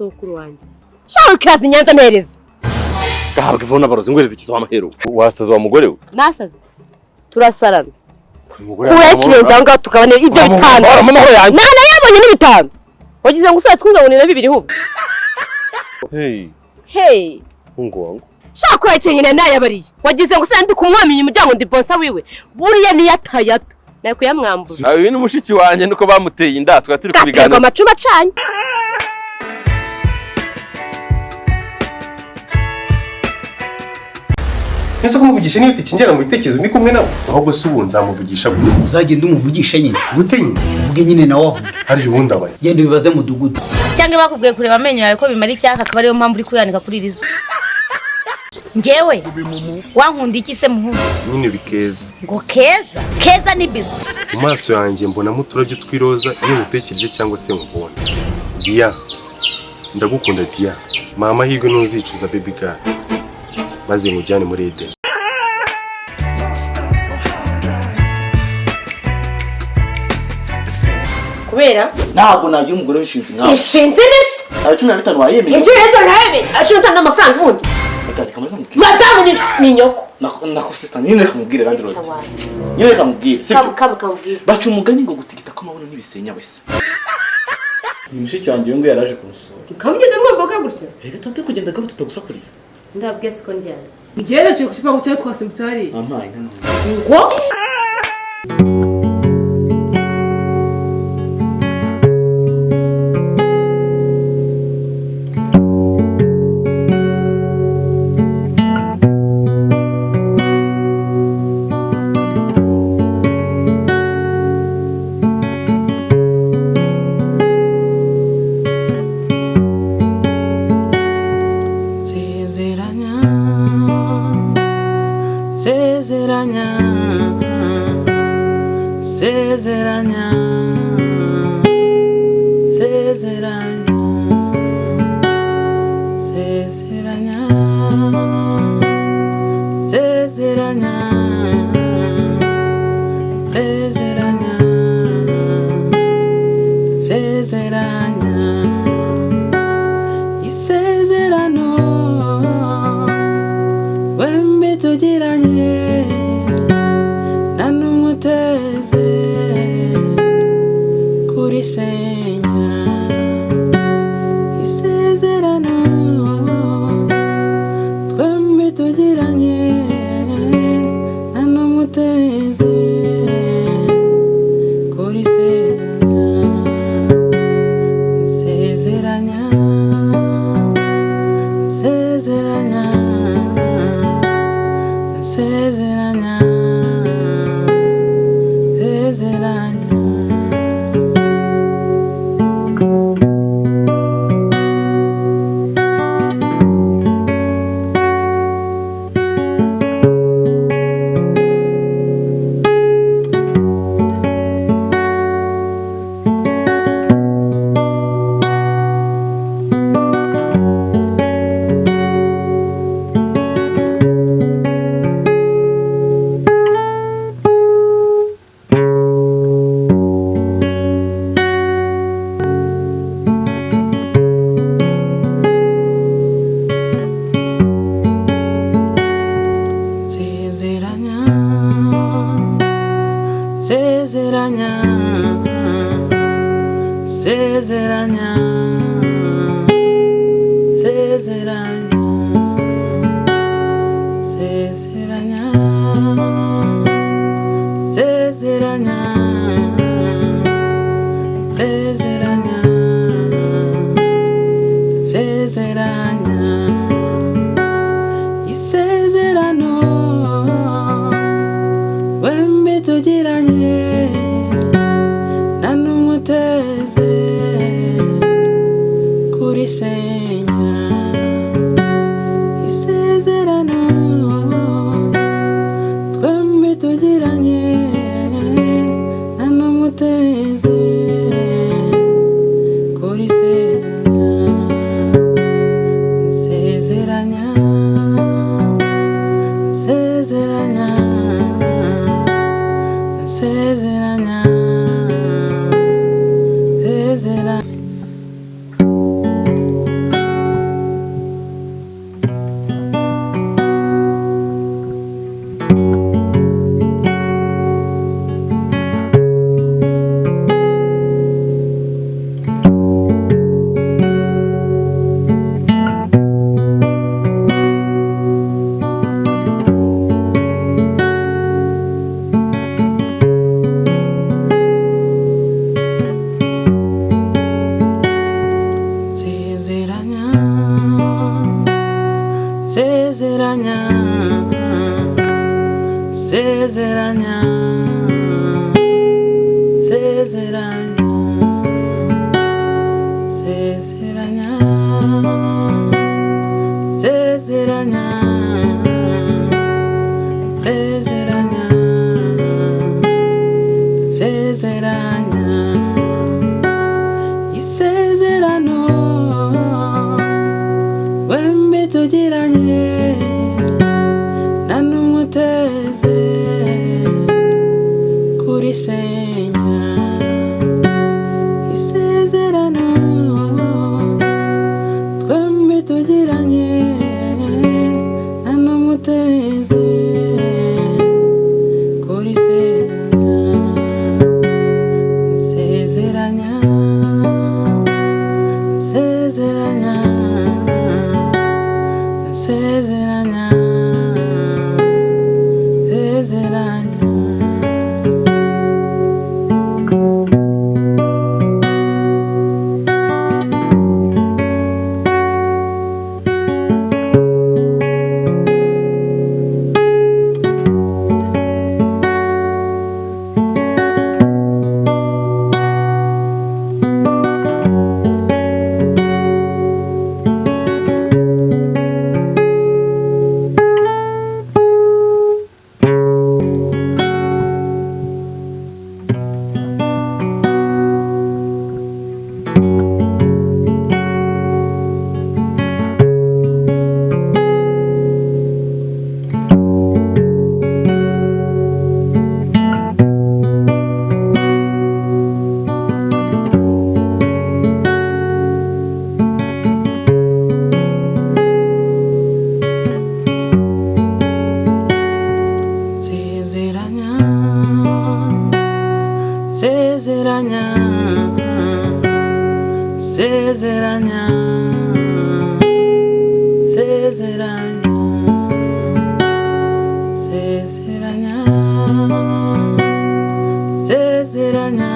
sokuru wanjye shaho kazi Nyanza mpereza gahabwa ivuna barozi ngwereza ikizo amahero wasaza wa mugore we nasaze turasarana umugore kurekire njanga tukabane ibyo bitanu amahoro yanjye nana yabonye n'ibitanu wagize ngo usatse kunga ngo ni na bibiri hubwo hey ungongo shako yakenyene nayabariye wagize ngo usandi kumwaminya umuryango ndi bonsa wiwe buriye ni yatayata naye kuyamwambura ayo ni mushiki wanjye nuko bamuteye inda twatiri kubigana amacuba acanye Nese kumuvugisha niyo tikingera mu bitekerezo ndi kumwe nawe ahubwo se ubu nzamuvugisha gute uzagenda umuvugisha nyine gute nyine uvuge nyine nawe avuga hari ubundi abaye genda bibaze mudugudu cyangwa bakubwiye kureba amenyo yawe ko bimara icyaka akaba ariyo mpamvu uri kuyanika kuri rizo njyewe wankunda iki se muhungu nyine bikeza ngo keza ni bizo mu maso yanjye mbonamo uturabyo twiroza iyo mutekereje cyangwa se mubona Dia ndagukunda Dia mama hirwe nuzicuza baby girl maze mujyane muri Eden kubera ntabwo nagira umugore w'inshinzi nkawe ishinze niso 15 wayemeye icyo rero nawe ashobora amafaranga ubundi madamu ni nyoko nako sister nyine kamubwire kandi rodi nyine kamubwire sibyo kamubwire baca umugani ngo gutigita ko mabona n'ibisenya wese mushiki wanjye ngo yaraje kurusura kamugenda mwamboka gutya reka tate kugenda gaho tutagusakuriza ndabwiye siko njyana njyewe cyo kukipa gucyo twasimbutse hari amaye nkana ngo sezeranya sezeranya sezeranya sezeranya sezeranya sezeranya isezerano wembe tugiranye nanumuteze kurisenya isezerano twembe tugiranye nanumuteze kurisenya sezeranya sezeranya sezeranya sezeranya sezeranya sezeranya sezeranya sezeranya sezeranya